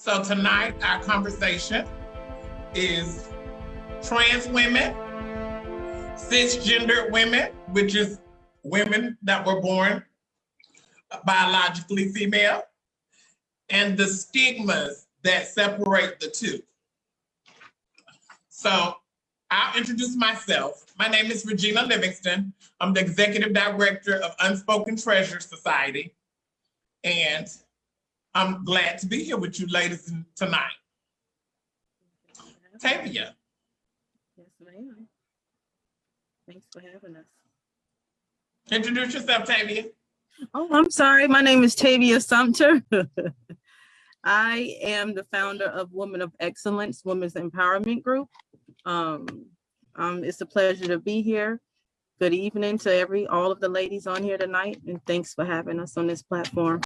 So tonight, our conversation is trans women, cisgender women, which is women that were born biologically female, and the stigmas that separate the two. So I'll introduce myself. My name is Regina Livingston. I'm the Executive Director of Unspoken Treasure Society, and I'm glad to be here with you ladies tonight. Tavia. Yes, ma'am. Thanks for having us. Introduce yourself, Tavia. Oh, I'm sorry. My name is Tavia Sumter. I am the founder of Women of Excellence, Women's Empowerment Group. It's a pleasure to be here. Good evening to all of the ladies on here tonight, and thanks for having us on this platform.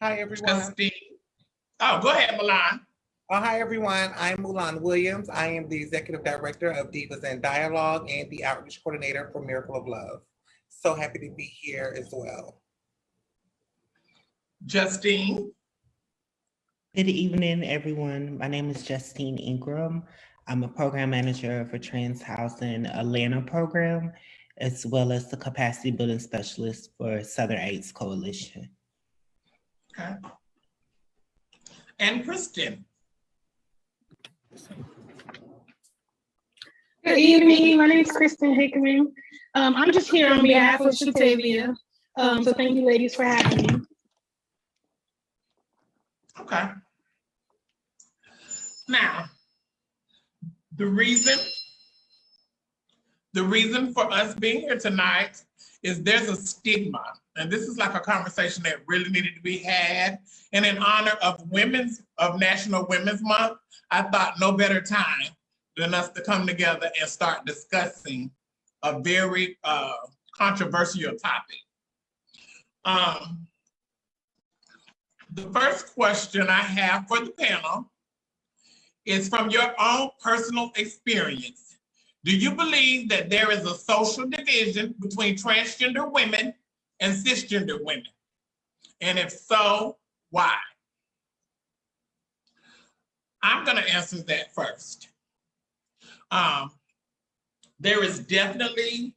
Hi, everyone. Christine. Oh, go ahead, Milan. Hi, everyone. I'm Mulan Williams. I am the Executive Director of Divas in Dialogue and the Outreach Coordinator for Miracle of Love. So happy to be here as well. Justine. Good evening, everyone. My name is Justine Ingram. I'm a program manager for Trans Housing Atlanta program, as well as the capacity building specialist for Southern AIDS Coalition. Okay. And Kristen. Good evening. My name is Kristen Hickman. I'm just here on behalf of Shatavia. So thank you, ladies, for having me. Okay. Now, the reason for us being here tonight is there's a stigma, and this is like a conversation that really needed to be had. And in honor of National Women's Month, I thought no better time than us to come together and start discussing a very controversial topic. The first question I have for the panel is from your own personal experience. Do you believe that there is a social division between transgender women and cisgender women? And if so, why? I'm going to answer that first. There is definitely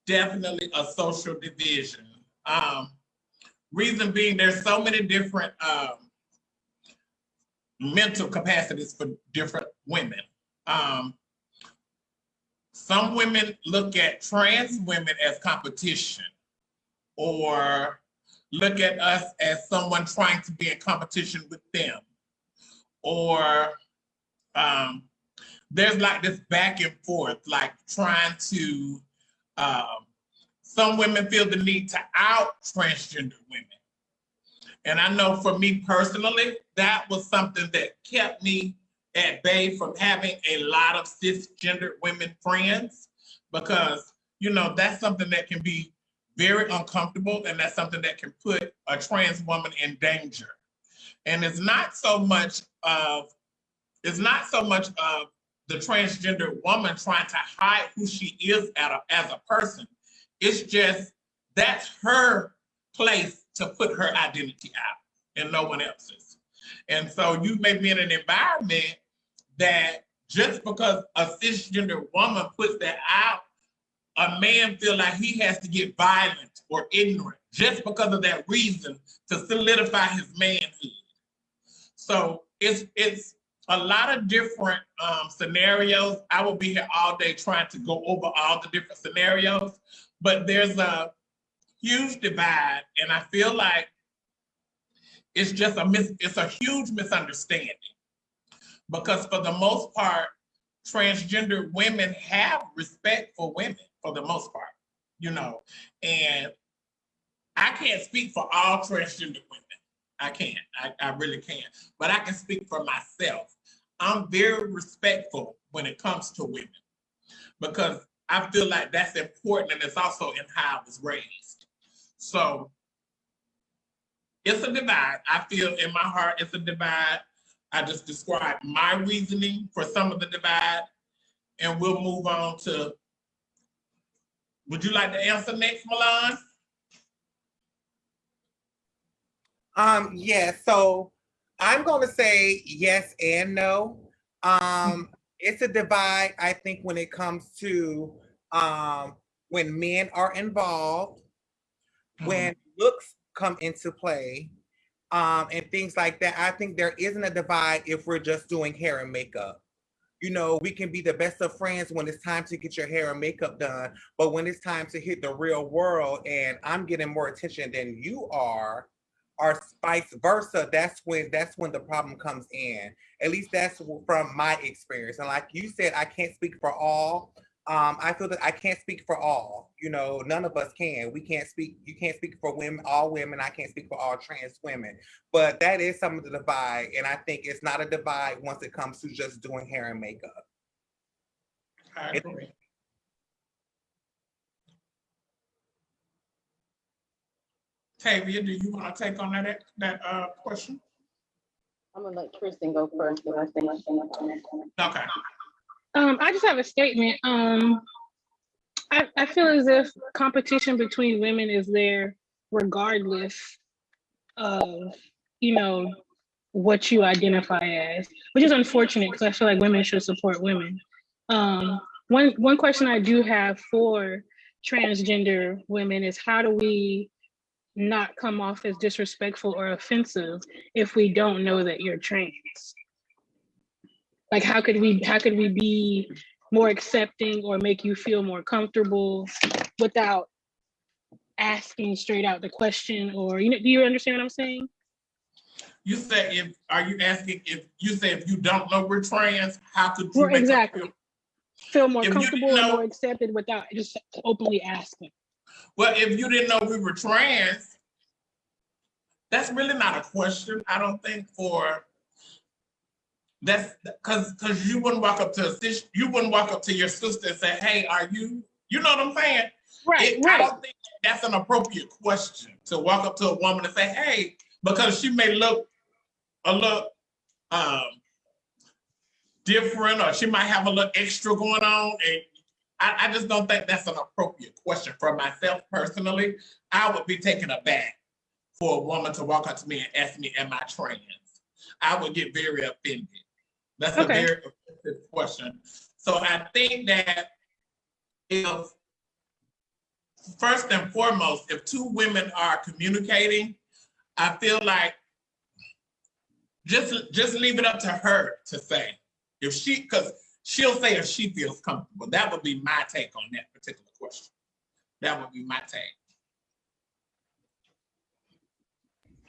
a social division. Reason being, there's so many different mental capacities for different women. Some women look at trans women as competition, or look at us as someone trying to be in competition with them. Or there's like this back and forth, like trying to, some women feel the need to out transgender women. And I know for me personally, that was something that kept me at bay from having a lot of cisgender women friends, because, you know, that's something that can be very uncomfortable, and that's something that can put a trans woman in danger. And it's not so much of the transgender woman trying to hide who she is as a person. It's just, that's her place to put her identity out and no one else's. And so you may be in an environment that just because a cisgender woman puts that out, a man feel like he has to get violent or ignorant just because of that reason to solidify his manhood. So it's a lot of different scenarios. I will be here all day trying to go over all the different scenarios, but there's a huge divide, and I feel like it's just a huge misunderstanding, because for the most part, transgender women have respect for women for the most part, you know, and I can't speak for all transgender women. I can't, I really can't, but I can speak for myself. I'm very respectful when it comes to women, because I feel like that's important, and it's also in how I was raised. So it's a divide. I feel in my heart it's a divide. I just described my reasoning for some of the divide, and we'll move on to, would you like to answer next, Milan? Yeah, so I'm gonna say yes and no. It's a divide, I think, when it comes to when men are involved, when looks come into play, and things like that. I think there isn't a divide if we're just doing hair and makeup. You know, we can be the best of friends when it's time to get your hair and makeup done, but when it's time to hit the real world and I'm getting more attention than you are, or vice versa, that's when the problem comes in. At least that's from my experience. And like you said, I can't speak for all. I feel that I can't speak for all. You know, none of us can. We can't speak. You can't speak for women, all women. I can't speak for all trans women. But that is some of the divide, and I think it's not a divide once it comes to just doing hair and makeup. I agree. Tavia, do you want to take on that question? I'm gonna let Kristen go first, but I think Okay. I just have a statement. I feel as if competition between women is there regardless of, you know, what you identify as, which is unfortunate because I feel like women should support women. One question I do have for transgender women is how do we not come off as disrespectful or offensive if we don't know that you're trans? Like how could we be more accepting or make you feel more comfortable without asking straight out the question? Or, you know, do you understand what I'm saying? You said are you asking if you don't know we're trans, how could you make exactly feel more comfortable or know, more accepted without just openly asking? Well, if you didn't know we were trans, that's really not a question. I don't think that's because you wouldn't walk up to your sister and say, "Hey, are you?" You know what I'm saying? Right. I don't think that's an appropriate question to walk up to a woman and say, "Hey," because she may look a little different, or she might have a little extra going on, and I just don't think that's an appropriate question for myself personally. I would be taken aback for a woman to walk up to me and ask me, "Am I trans?" I would get very offended. That's a very offensive question. So I think that if, first and foremost, if two women are communicating, I feel like just leave it up to her to say. Because she'll say if she feels comfortable. That would be my take on that particular question. That would be my take.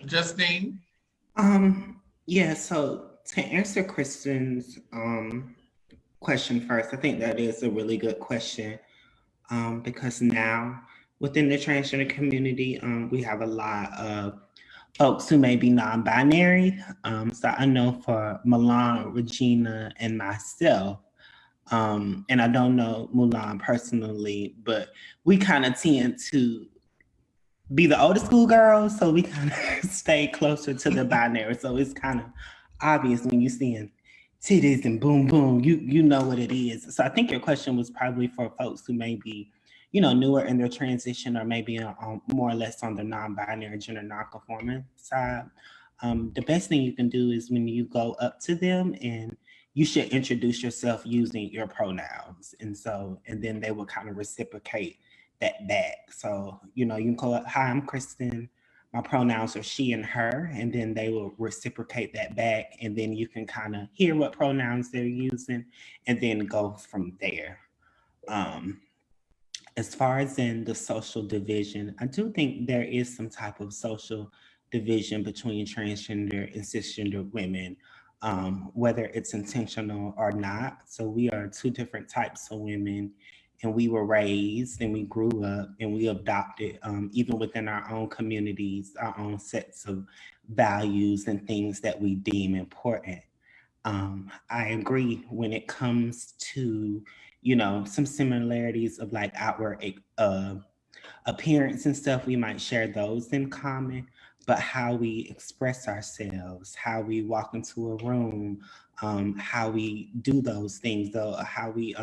Justine? Yeah, so to answer Kristen's question first, I think that is a really good question because now within the transgender community, we have a lot of folks who may be non-binary. So I know for Milan, Regina, and myself, and I don't know Mulan personally, but we kind of tend to be the older school girls, so we kind of stay closer to the binary. So it's kind of obvious when you're seeing titties and boom, boom, you know what it is. So I think your question was probably for folks who may be, you know, newer in their transition or maybe more or less on the non-binary gender non-conforming side. The best thing you can do is when you go up to them, and you should introduce yourself using your pronouns. And then they will kind of reciprocate that back. So, you know, you can call it, "Hi, I'm Kristen. My pronouns are she and her," and then they will reciprocate that back. And then you can kind of hear what pronouns they're using and then go from there. As far as in the social division, I do think there is some type of social division between transgender and cisgender women, whether it's intentional or not. So we are two different types of women, and we were raised and we grew up and we adopted, even within our own communities, our own sets of values and things that we deem important. I agree when it comes to, you know, some similarities of like outward appearance and stuff. We might share those in common, but how we express ourselves, how we walk into a room, how we do those things, though, how we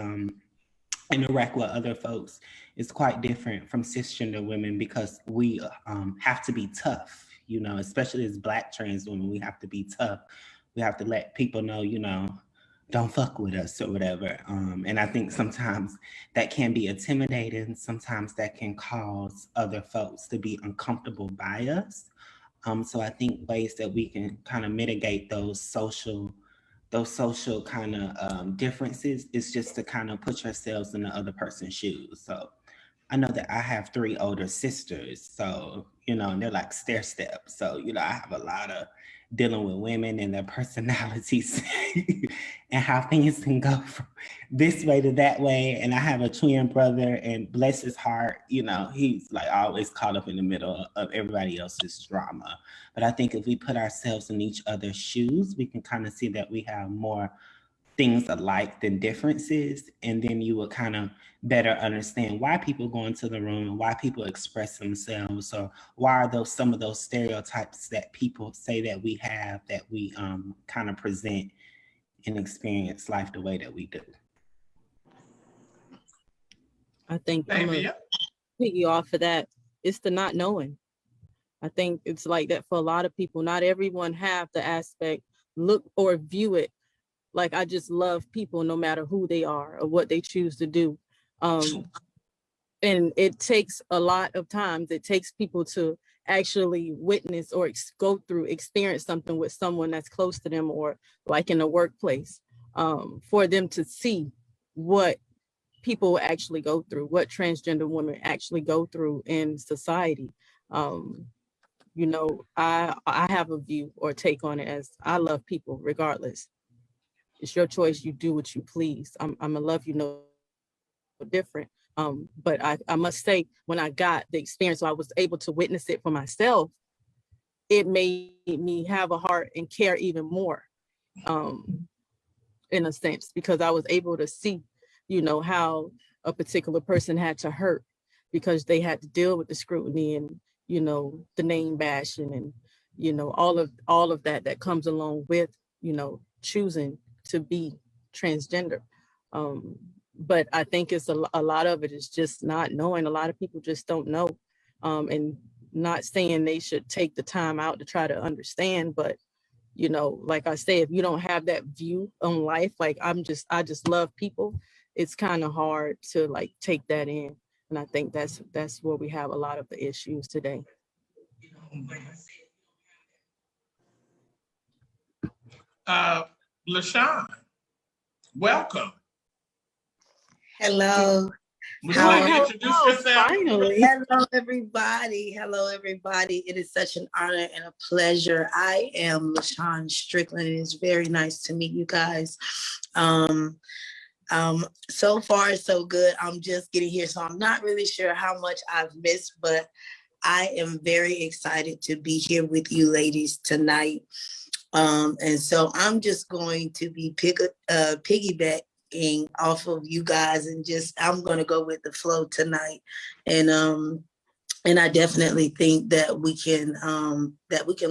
interact with other folks is quite different from cisgender women because we have to be tough. you know, especially as Black trans women, we have to be tough. We have to let people know, you know, don't fuck with us or whatever. And I think sometimes that can be intimidating. Sometimes that can cause other folks to be uncomfortable by us. So I think ways that we can kind of mitigate those social kind of differences is just to kind of put yourselves in the other person's shoes. So I know that I have 3 older sisters, so, you know, and they're like stair steps. So, you know, I have a lot of dealing with women and their personalities and how things can go from this way to that way. And I have a twin brother, and bless his heart, you know, he's like always caught up in the middle of everybody else's drama. But I think if we put ourselves in each other's shoes, we can kind of see that we have more things alike than differences. And then you will kind of better understand why people go into the room and why people express themselves, or why are those some of those stereotypes that people say that we have, that we kind of present and experience life the way that we do. I think I'm gonna piggy off of that. It's the not knowing. I think it's like that for a lot of people. Not everyone have the aspect, look or view it like I just love people no matter who they are or what they choose to do. And it takes a lot of times. It takes people to actually witness or go through, experience something with someone that's close to them, or like in the workplace, for them to see what people actually go through, what transgender women actually go through in society. You know, I have a view or take on it as I love people regardless. It's your choice. You do what you please. I'm gonna love you no different. But I must say, when I got the experience, so I was able to witness it for myself, it made me have a heart and care even more, in a sense, because I was able to see, you know, how a particular person had to hurt because they had to deal with the scrutiny and, you know, the name bashing and, you know, all of that comes along with, you know, choosing to be transgender. But I think it's a lot of it is just not knowing. A lot of people just don't know, and not saying they should take the time out to try to understand. But, you know, like I say, if you don't have that view on life, like I just love people, it's kind of hard to like take that in. And I think that's where we have a lot of the issues today. LaShawn, welcome. Hello. Would you like to introduce yourself? Finally. Hello, everybody. Hello, everybody. It is such an honor and a pleasure. I am LaShawn Strickland. It is very nice to meet you guys. So far, so good. I'm just getting here, so I'm not really sure how much I've missed, but I am very excited to be here with you ladies tonight. And so I'm just going to be piggybacking off of you guys, and just I'm going to go with the flow tonight. And I definitely think that we can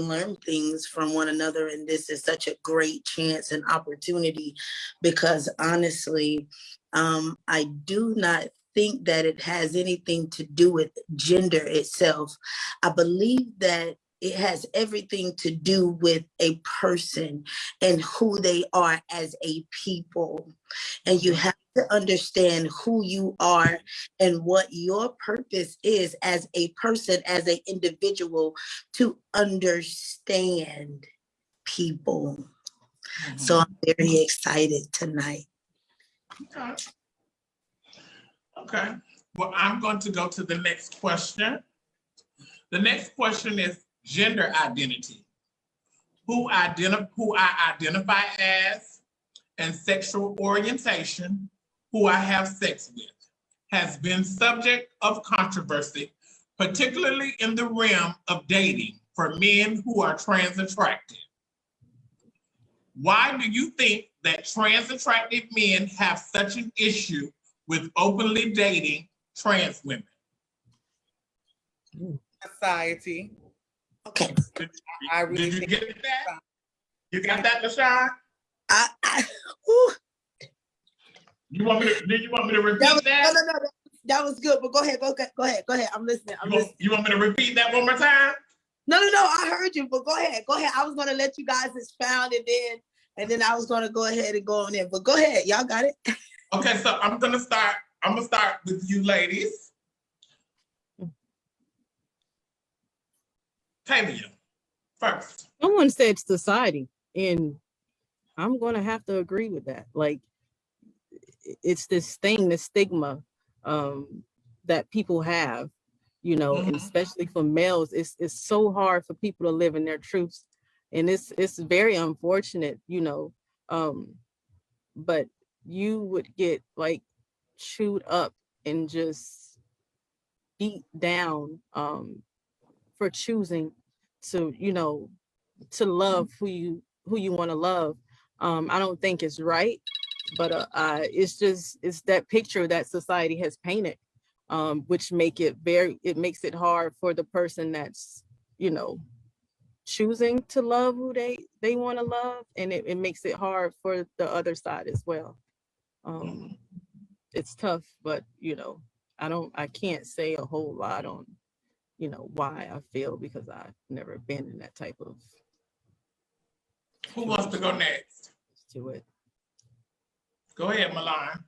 learn things from one another, and this is such a great chance and opportunity, because honestly, I do not think that it has anything to do with gender itself. I believe that it has everything to do with a person and who they are as a people. And you have to understand who you are and what your purpose is as a person, as an individual, to understand people. So I'm very excited tonight. Okay. Well, I'm going to go to the next question. The next question is gender identity. Who I identify as, and sexual orientation, who I have sex with, has been subject of controversy, particularly in the realm of dating for men who are trans attracted. Why do you think that trans attracted men have such an issue with openly dating trans women? Society. Okay. Did you get that? You got that, LaShawn? Do you want me to repeat that? No, that was good. But go ahead. I'm listening. You want me to repeat that one more time? No, I heard you, but go ahead. I was gonna let you guys expound and then I was gonna go ahead and go on in. But go ahead, y'all got it. Okay, so I'm gonna start with you ladies. Tavia, first. Someone said society, and I'm gonna have to agree with that. Like, it's this thing, this stigma that people have, you know, and especially for males, it's so hard for people to live in their truths, and it's very unfortunate, you know. But you would get like chewed up and just beat down for choosing to, you know, to love who you want to love. I don't think it's right, but it's that picture that society has painted, which makes it hard for the person that's, you know, choosing to love who they want to love, and it makes it hard for the other side as well. It's tough, but you know, I can't say a whole lot on, you know, why I feel, because I've never been in that type of. Who wants to go next? To it. Go ahead, Milan.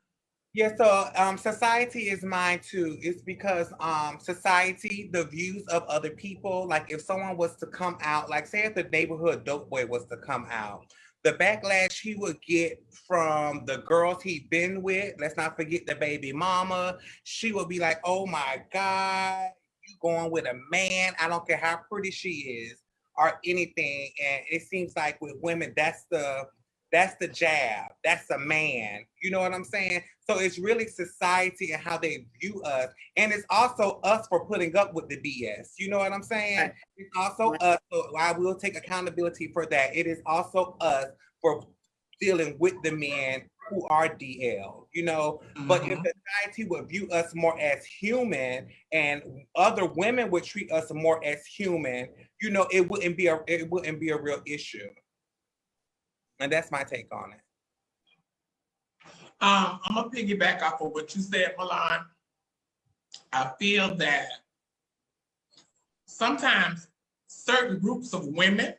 Yeah, so society is mine too. It's because society, the views of other people, like if someone was to come out, like say if the neighborhood dope boy was to come out, the backlash he would get from the girls he'd been with, let's not forget the baby mama, she would be like, oh my God, you going with a man, I don't care how pretty she is or anything. And it seems like with women, that's the jab. That's a man. You know what I'm saying? So it's really society and how they view us. And it's also us for putting up with the BS. You know what I'm saying? Right. It's also us. So I will take accountability for that. It is also us for dealing with the men who are DL, you know. But if society would view us more as human and other women would treat us more as human, you know, it wouldn't be a real issue. And that's my take on it. I'm gonna piggyback off of what you said, Milan. I feel that sometimes certain groups of women,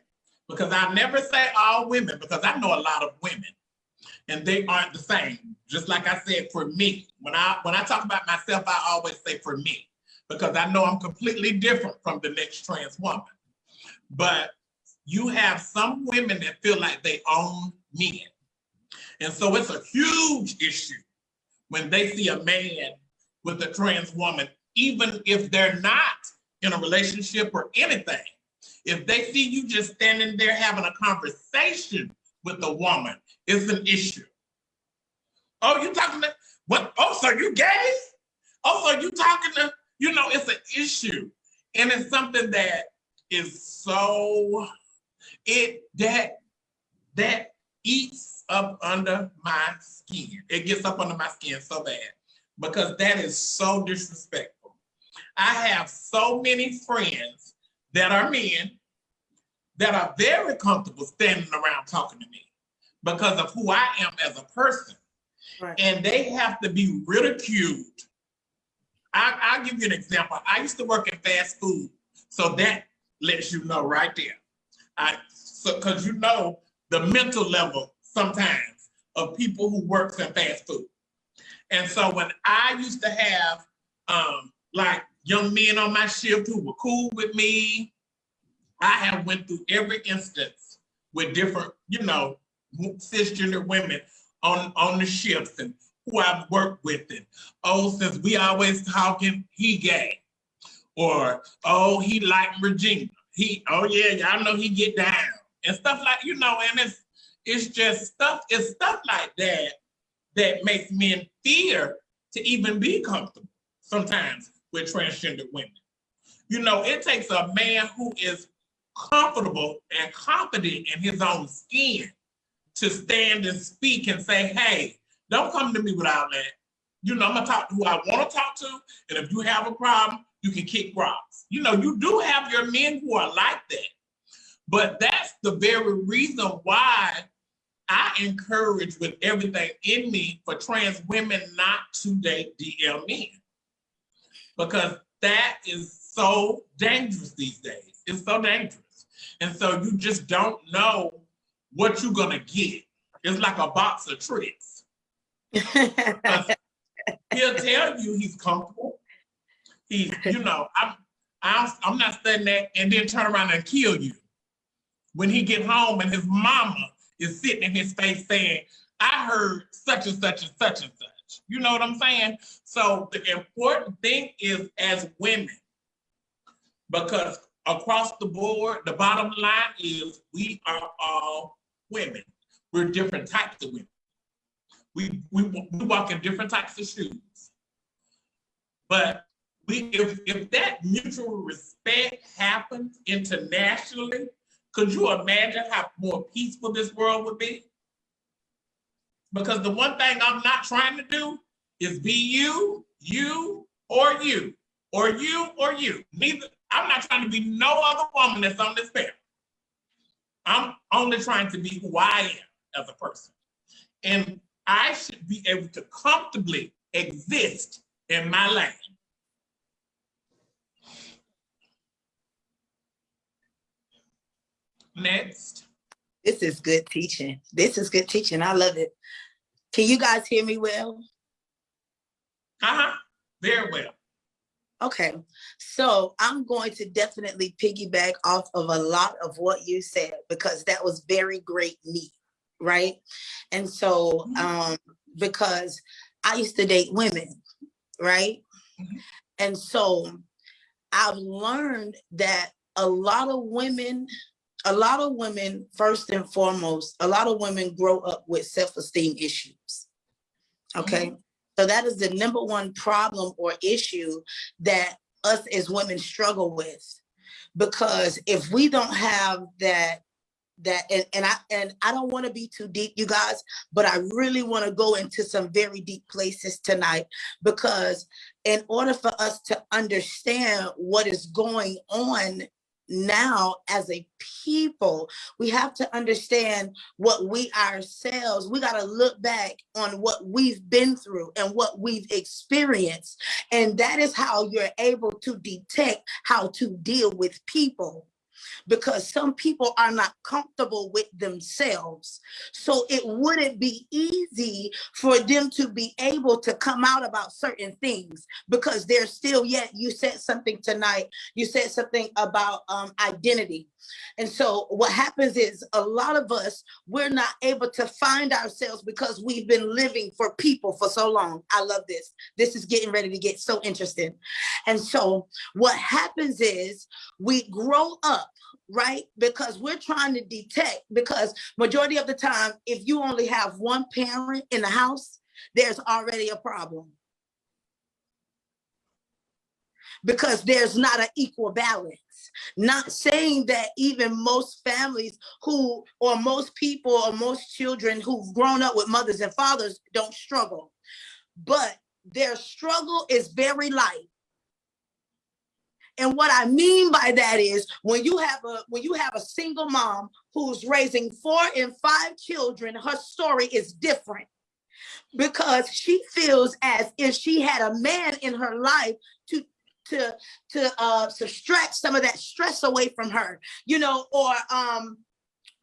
because I never say all women, because I know a lot of women, and they aren't the same. Just like I said, for me, when I talk about myself, I always say for me, because I know I'm completely different from the next trans woman. But you have some women that feel like they own men. And so it's a huge issue when they see a man with a trans woman, even if they're not in a relationship or anything. If they see you just standing there having a conversation with a woman, it's an issue. Oh, you talking to, what? Oh, so you gay? Oh, so you talking to, you know, it's an issue. And it's something that is so, that eats up under my skin. It gets up under my skin so bad because that is so disrespectful. I have so many friends that are men that are very comfortable standing around talking to me because of who I am as a person. Right. And they have to be ridiculed. I'll give you an example. I used to work in fast food, so that lets you know right there. Because you know the mental level sometimes of people who work in fast food. And so when I used to have like young men on my shift who were cool with me, I have went through every instance with different, you know, cisgender women on the shifts and who I've worked with. And, oh, since we always talking, he gay. Or, oh, he like Regina. Oh yeah, y'all know he get down. And stuff like, you know, and it's just stuff like that that makes men fear to even be comfortable sometimes with transgender women. You know, it takes a man who is comfortable and confident in his own skin to stand and speak and say, hey, don't come to me with all that. You know, I'm gonna talk to who I want to talk to, and if you have a problem, you can kick rocks. You know, you do have your men who are like that. But that's the very reason why I encourage with everything in me for trans women not to date DL men. Because that is so dangerous these days. It's so dangerous. And so you just don't know what you're gonna get. It's like a box of tricks. He'll tell you he's comfortable. He's, I'm not studying that, and then turn around and kill you. When he get home and his mama is sitting in his face saying, I heard such and such and such and such. You know what I'm saying? So the important thing is, as women, because across the board, the bottom line is we are all women. We're different types of women. We walk in different types of shoes. But if that mutual respect happens internationally, could you imagine how more peaceful this world would be? Because the one thing I'm not trying to do is be you, or you, or you, or you. I'm not trying to be no other woman that's on this panel. I'm only trying to be who I am as a person. And I should be able to comfortably exist in my lane. Next. This is good teaching. This is good teaching. I love it. Can you guys hear me well? Very well. Okay, so I'm going to definitely piggyback off of a lot of what you said, because that was very great meat, right? And so, because I used to date women, right? Mm-hmm. And so I've learned that a lot of women, first and foremost, a lot of women grow up with self-esteem issues, okay? Mm-hmm. So that is the number one problem or issue that us as women struggle with. Because if we don't have that, and I don't want to be too deep, you guys, but I really want to go into some very deep places tonight, because in order for us to understand what is going on now as a people, we have to understand what we ourselves, we got to look back on what we've been through and what we've experienced. And that is how you're able to detect how to deal with people. Because some people are not comfortable with themselves. So it wouldn't be easy for them to be able to come out about certain things, because they're still yet, you said something tonight, you said something about identity. And so what happens is a lot of us, we're not able to find ourselves because we've been living for people for so long. I love this. This is getting ready to get so interesting. And so what happens is we grow up, right? Because we're trying to detect, because majority of the time, if you only have one parent in the house, there's already a problem. Because there's not an equal balance. Not saying that even most families who, or most people, or most children who've grown up with mothers and fathers don't struggle, but their struggle is very light. And what I mean by that is when you have a single mom who's raising 4 and 5 children, her story is different, because she feels as if she had a man in her life to subtract some of that stress away from her,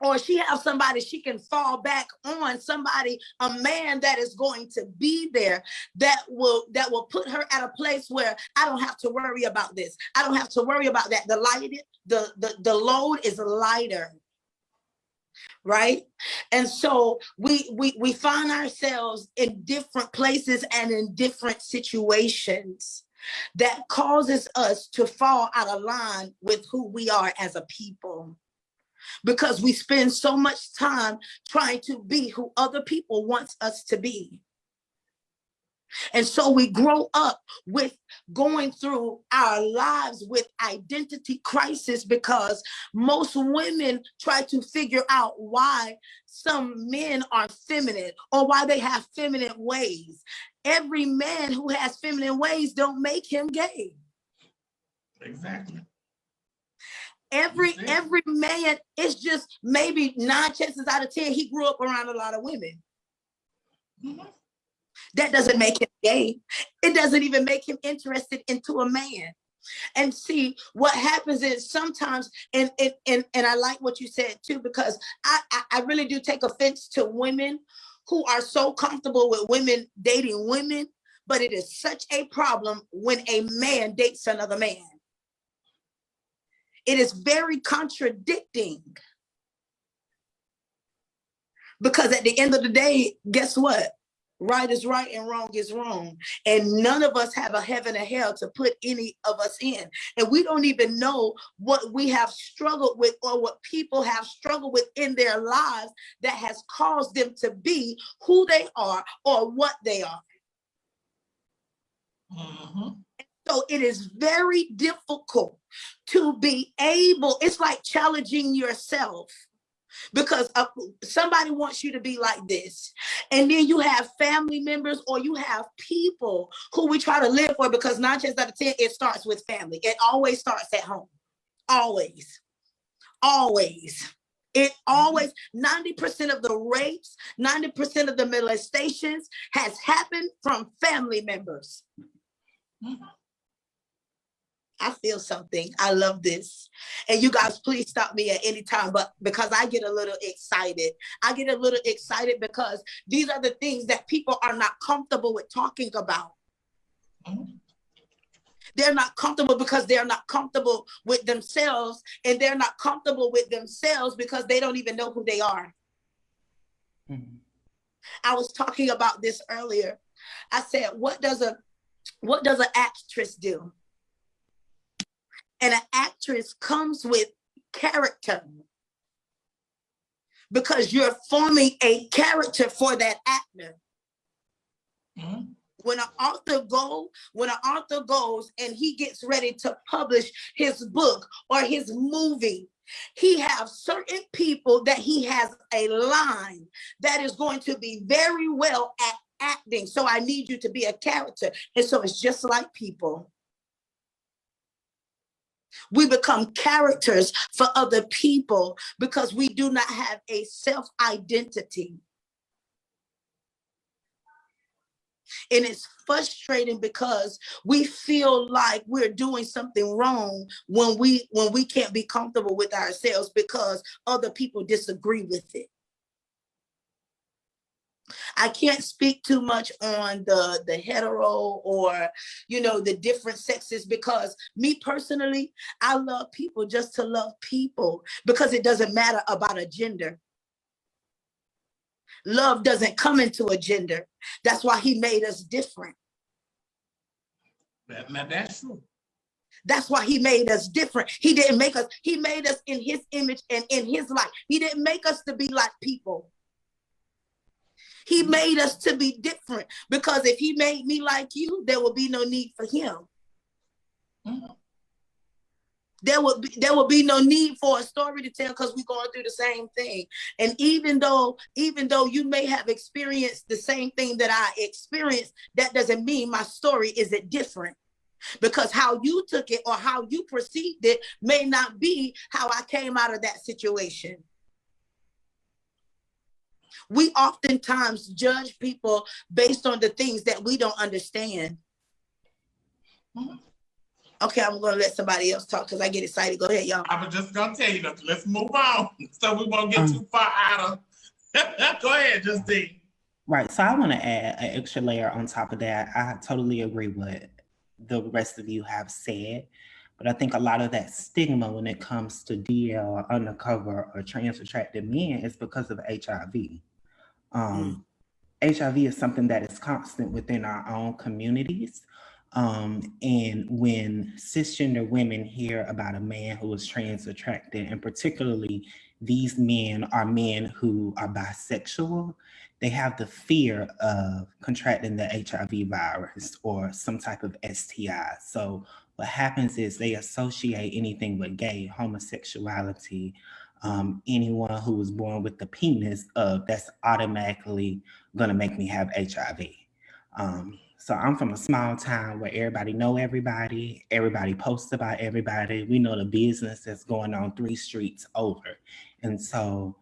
or she has somebody she can fall back on, somebody, a man that is going to be there, that will put her at a place where I don't have to worry about this. I don't have to worry about that. The load is lighter. Right? And so we find ourselves in different places and in different situations that causes us to fall out of line with who we are as a people, because we spend so much time trying to be who other people want us to be. And so we grow up with going through our lives with identity crisis, because most women try to figure out why some men are feminine or why they have feminine ways. Every man who has feminine ways don't make him gay. Exactly. Every man, it's just maybe 9 chances out of 10 he grew up around a lot of women. Mm-hmm. That doesn't make him gay. It doesn't even make him interested into a man. And see, what happens is sometimes, and I like what you said too, because I really do take offense to women who are so comfortable with women dating women, but it is such a problem when a man dates another man. It is very contradicting, because at the end of the day, guess what? Right is right and wrong is wrong. And none of us have a heaven or hell to put any of us in. And we don't even know what we have struggled with or what people have struggled with in their lives that has caused them to be who they are or what they are. So it is very difficult to be able, it's like challenging yourself. Because somebody wants you to be like this. And then you have family members or you have people who we try to live for, because 9 times out of 10, it starts with family. It always starts at home. Always. Always. It always, 90% of the rapes, 90% of the molestations has happened from family members. I feel something. I love this. And you guys, please stop me at any time, but because I get a little excited. I get a little excited because these are the things that people are not comfortable with talking about. They're not comfortable because they're not comfortable with themselves, and they're not comfortable with themselves because they don't even know who they are. I was talking about this earlier. I said, what does an actress do? And an actress comes with character, because you're forming a character for that actor. When an author goes and he gets ready to publish his book or his movie, he has certain people that he has a line that is going to be very well at acting. So I need you to be a character. And so it's just like people. We become characters for other people because we do not have a self-identity. And it's frustrating because we feel like we're doing something wrong when we can't be comfortable with ourselves because other people disagree with it. I can't speak too much on the hetero or, the different sexes, because me personally, I love people just to love people, because it doesn't matter about a gender. Love doesn't come into a gender. That's why he made us different. That's true. That's why he made us different. He didn't make us, he made us in his image and in his life. He didn't make us to be like people. He made us to be different, because if he made me like you, there would be no need for him. There would be no need for a story to tell, because we're going through the same thing. And even though you may have experienced the same thing that I experienced, that doesn't mean my story isn't different, because how you took it or how you perceived it may not be how I came out of that situation. We oftentimes judge people based on the things that we don't understand. Okay, I'm going to let somebody else talk because I get excited. Go ahead, y'all. I was just going to tell you that. Let's move on so we won't get too far out of. Go ahead, Justine. Right. So I want to add an extra layer on top of that. I totally agree with the rest of you have said. But I think a lot of that stigma when it comes to DL or undercover or trans attracted men is because of HIV. HIV is something that is constant within our own communities. And when cisgender women hear about a man who is trans attracted, and particularly these men are men who are bisexual, they have the fear of contracting the HIV virus or some type of STI. So what happens is they associate anything with gay, homosexuality, anyone who was born with the penis, that's automatically gonna make me have HIV. So I'm from a small town where everybody know everybody posts about everybody. We know the business that's going on 3 streets over. And so,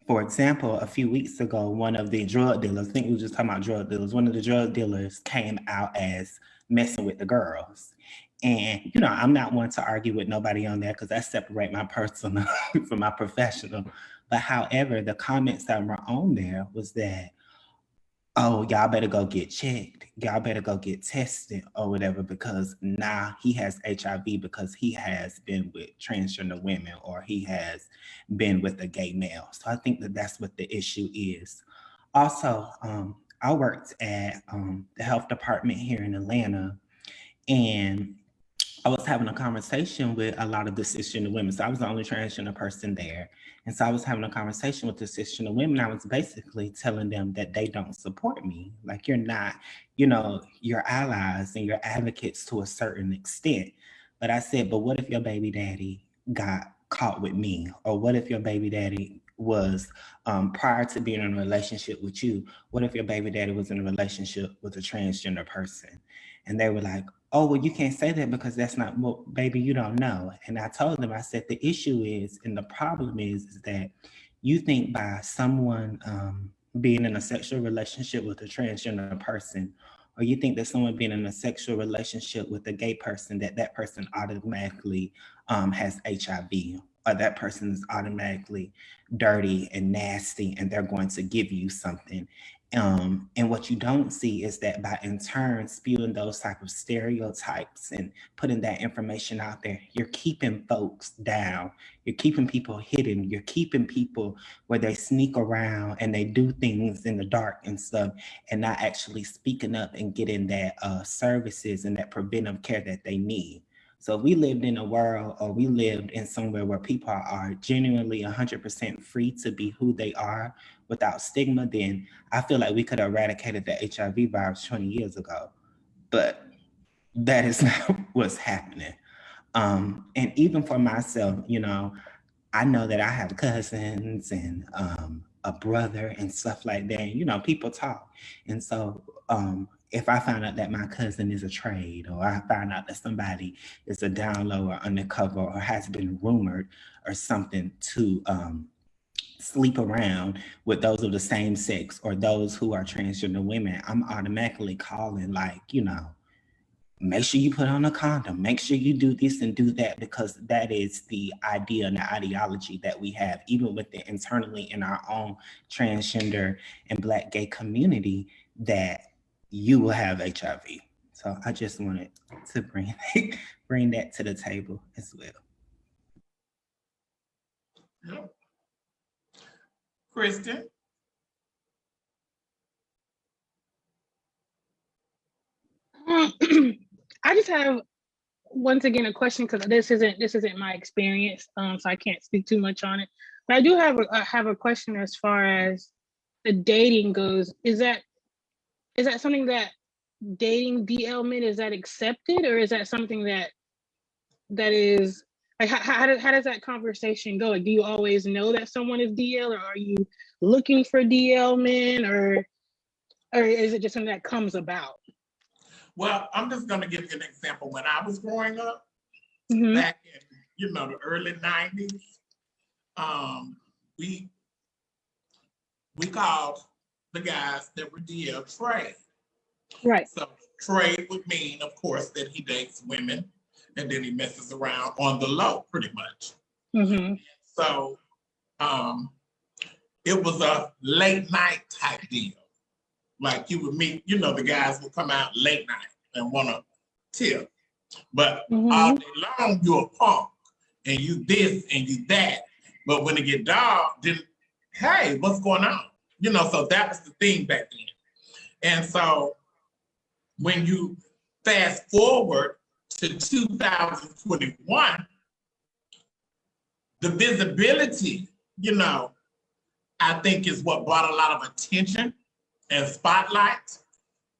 for example, a few weeks ago, one of the drug dealers, I think we were just talking about drug dealers, one of the drug dealers came out as messing with the girls. And, you know, I'm not one to argue with nobody on there because I separate my personal from my professional. But however, the comments that were on there was that, oh, y'all better go get checked. Y'all better go get tested or whatever, because now he has HIV because he has been with transgender women or he has been with a gay male. So I think that that's what the issue is. Also, I worked at the health department here in Atlanta, and I was having a conversation with a lot of the cisgender women. So I was the only transgender person there. And so I was having a conversation with the cisgender women. I was basically telling them that they don't support me. Like, you're not, you know, you're allies and you're advocates to a certain extent. But I said, but what if your baby daddy got caught with me? Or what if your baby daddy was, prior to being in a relationship with you, what if your baby daddy was in a relationship with a transgender person? And they were like, oh, well, you can't say that because that's not, well, baby, you don't know. And I told them, I said, the issue is, and the problem is that you think by someone being in a sexual relationship with a transgender person, or you think that someone being in a sexual relationship with a gay person, that that person automatically has HIV, or that person is automatically dirty and nasty and they're going to give you something. And what you don't see is that by in turn spewing those type of stereotypes and putting that information out there, you're keeping folks down. You're keeping people hidden. You're keeping people where they sneak around and they do things in the dark and stuff, and not actually speaking up and getting that services and that preventive care that they need. So if we lived in a world, or we lived in somewhere where people are genuinely 100% free to be who they are without stigma, then I feel like we could have eradicated the HIV virus 20 years ago. But that is not what's happening. And even for myself, you know, I know that I have cousins and a brother and stuff like that. And, you know, people talk. And so if I find out that my cousin is a trade, or I find out that somebody is a down low or undercover or has been rumored or something to sleep around with those of the same sex or those who are transgender women, I'm automatically calling, like, you know, make sure you put on a condom, make sure you do this and do that, because that is the idea and the ideology that we have, even within internally in our own transgender and Black gay community, that you will have HIV. So I just wanted to bring that to the table as well. Yep. Kristen? I just have, once again, a question, because this isn't my experience, so I can't speak too much on it. But I do have a question as far as the dating goes. Is that something that dating DL men, is that accepted, or is that something that is like, how does that conversation go? Like, do you always know that someone is DL, or are you looking for DL men, or is it just something that comes about? Well, I'm just going to give you an example. When I was growing up, Mm-hmm. back in, you know, the early 90s, we called the guys that were DL trade. Right. So trade would mean, of course, that he dates women and then he messes around on the low, pretty much. Mm-hmm. So it was a late night type deal. Like, you would meet, you know, the guys would come out late night and want to tip. But all day long, you're a punk and you this and you that. But when it get dark, then, hey, what's going on? You know, so that was the thing back then. And so when you fast forward to 2021, the visibility, you know, I think is what brought a lot of attention and spotlight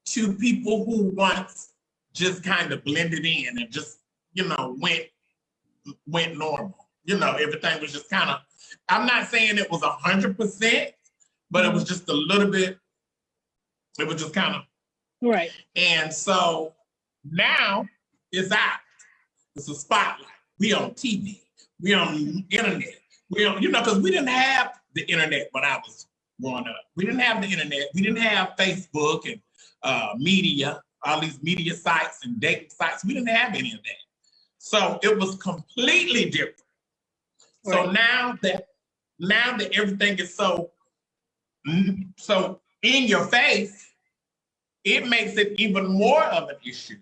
to people who once just kind of blended in and just, you know, went normal. You know, everything was just kind of, I'm not saying it was 100%, but it was just a little bit, it was just kind of. Right. And so now it's out. It's a spotlight. We on TV. We on internet. We on, you know, because we didn't have the internet when I was growing up. We didn't have the internet. We didn't have Facebook and media. all these media sites and dating sites. We didn't have any of that. So it was completely different. So Right. now that everything is so in your face, it makes it even more of an issue.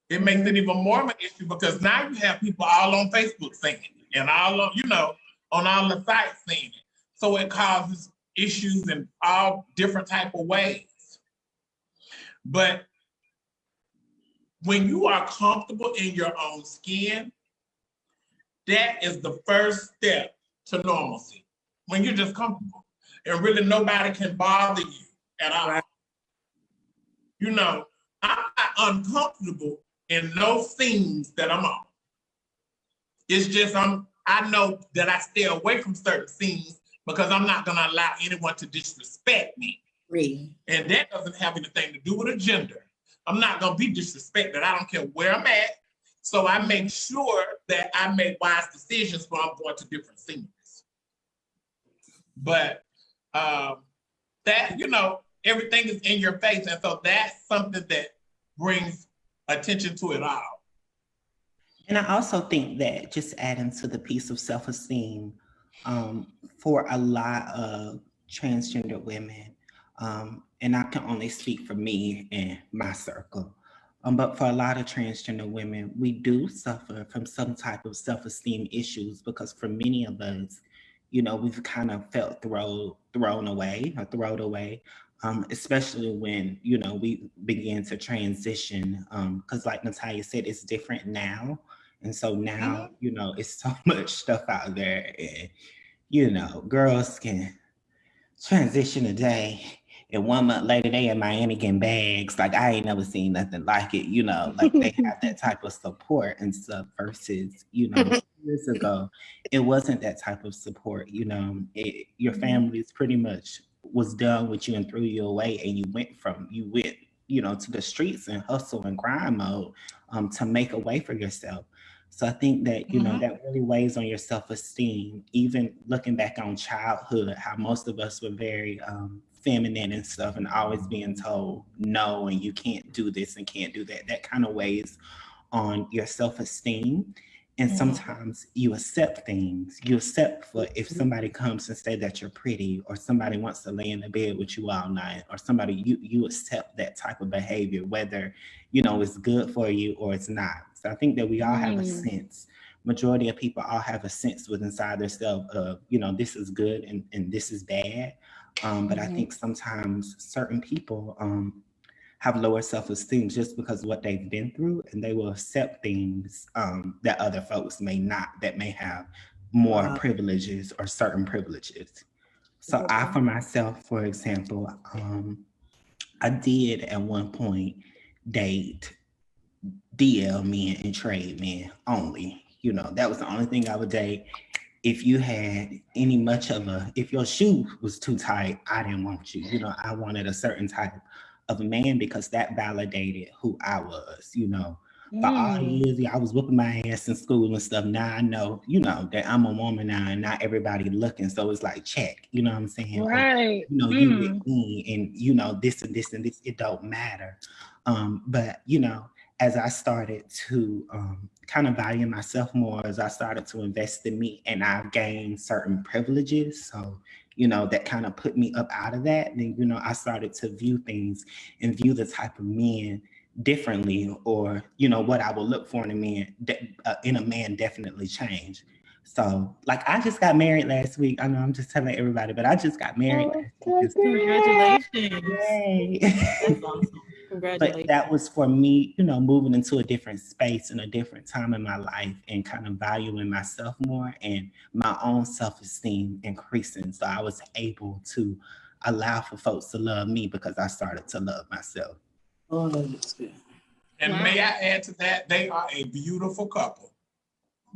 It makes it even more of an issue because now you have people all on Facebook saying it and all on, on all the sites saying it. So it causes issues in all different type of ways. But when you are comfortable in your own skin, that is the first step to normalcy. When you're just comfortable and really nobody can bother you at all. Right. I'm not uncomfortable in no scenes that I'm on. It's just I know that I stay away from certain scenes because I'm not gonna allow anyone to disrespect me. Really? And that doesn't have anything to do with a gender. I'm not gonna be disrespected. I don't care where I'm at. So I make sure that I make wise decisions when I'm going to different scenes. But that, everything is in your face. And so that's something that brings attention to it all. And I also think that just adding to the piece of self-esteem, for a lot of transgender women, and I can only speak for me and my circle, but for a lot of transgender women, we do suffer from some type of self-esteem issues because for many of us, we've kind of felt thrown away, especially when, we begin to transition. Because like Natalia said, it's different now. And so now, it's so much stuff out there and, girls can transition a day and 1 month later they in Miami getting bags. Like I ain't never seen nothing like it, like they have that type of support and stuff versus, years ago, it wasn't that type of support, your family's pretty much was done with you and threw you away and you went, to the streets and hustle and grind mode to make a way for yourself. So I think that, that really weighs on your self-esteem, even looking back on childhood, how most of us were very feminine and stuff and always being told no, and you can't do this and can't do that. That kind of weighs on your self-esteem. And sometimes you accept things. You accept for if somebody comes and say that you're pretty or somebody wants to lay in the bed with you all night or somebody, you accept that type of behavior, whether, it's good for you or it's not. So I think that we all have a sense. Majority of people all have a sense within inside themselves of, this is good and this is bad. But I think sometimes certain people have lower self-esteem just because of what they've been through, and they will accept things that other folks may not, that may have more privileges or certain privileges. So I, for myself, for example, I did at one point date DL men and trade men only. That was the only thing I would date. If you had if your shoe was too tight, I didn't want you. I wanted a certain type of a man because that validated who I was, For all the years I was whooping my ass in school and stuff. Now I know, that I'm a woman now and not everybody looking. So it's like, check, you know what I'm saying? Right. Or, you with me and, this and this and this, it don't matter. But, as I started to kind of value myself more, as I started to invest in me and I've gained certain privileges. So, that kind of put me up out of that. Then, I started to view things and view the type of men differently, or, what I would look for in a man definitely changed. So, like, I just got married last week. I know I'm just telling everybody, but I just got married last week. Congratulations. Yay. That's awesome. Congratulations. But that was for me, moving into a different space and a different time in my life and kind of valuing myself more and my own self-esteem increasing. So I was able to allow for folks to love me because I started to love myself. Oh, that's good. And may I add to that, they are a beautiful couple.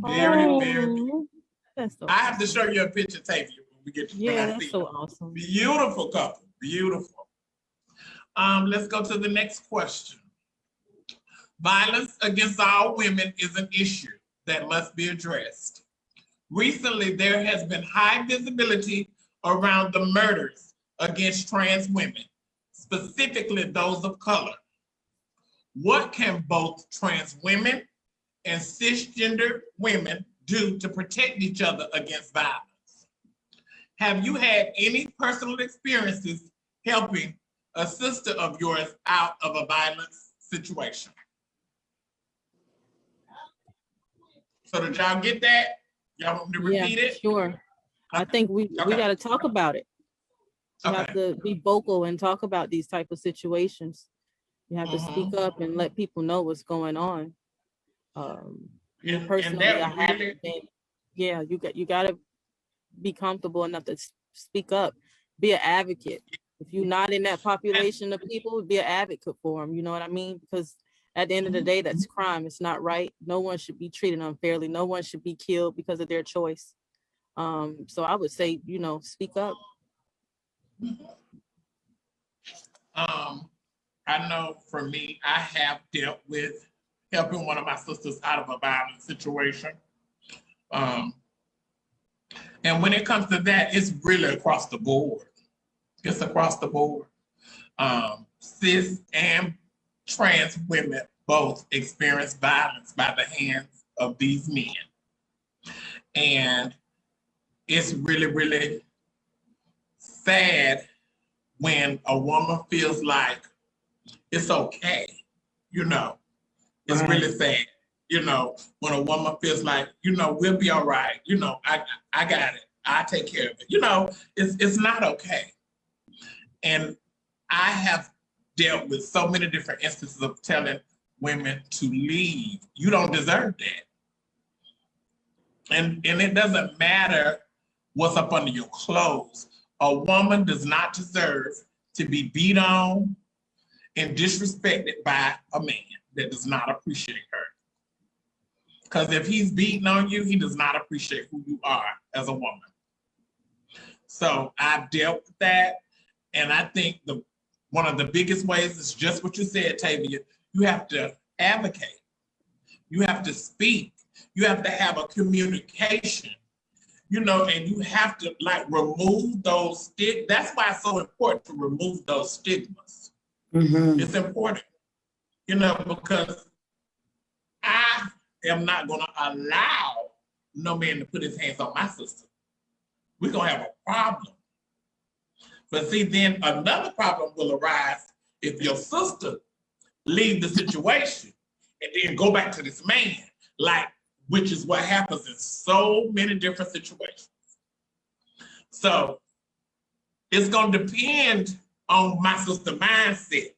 Very, very beautiful. That's so I have to show you a picture, Tavia, when we get to that's so awesome. Beautiful couple, beautiful. Let's go to the next question. Violence against all women is an issue that must be addressed. Recently, there has been high visibility around the murders against trans women, specifically those of color. what can both trans women and cisgender women do to protect each other against violence? Have you had any personal experiences helping a sister of yours out of a violent situation? So did y'all get that? Y'all want me to repeat it? Sure. I think we got to talk about it. You have to be vocal and talk about these type of situations. You have to speak up and let people know what's going on. Personally, I haven't been. Yeah, you got to be comfortable enough to speak up, be an advocate. If you're not in that population of people, be an advocate for them. You know what I mean? Because at the end of the day, that's crime. It's not right. No one should be treated unfairly. No one should be killed because of their choice. So I would say, speak up. I know for me, I have dealt with helping one of my sisters out of a violent situation. And when it comes to that, it's really across the board. It's across the board. Cis and trans women both experience violence by the hands of these men. And it's really, really sad when a woman feels like it's okay, It's really sad, when a woman feels like, we'll be all right, I got it, I take care of it. It's not okay. And I have dealt with so many different instances of telling women to leave. You don't deserve that. And it doesn't matter what's up under your clothes. A woman does not deserve to be beat on and disrespected by a man that does not appreciate her. Because if he's beating on you, he does not appreciate who you are as a woman. So I've dealt with that. And I think one of the biggest ways is just what you said, Tavia. You have to advocate. You have to speak. You have to have a communication, and you have to remove those stigmas. That's why it's so important to remove those stigmas. It's important, because I am not going to allow no man to put his hands on my sister. We're going to have a problem. But see, then another problem will arise if your sister leave the situation and then go back to this man, which is what happens in so many different situations. So it's going to depend on my sister's mindset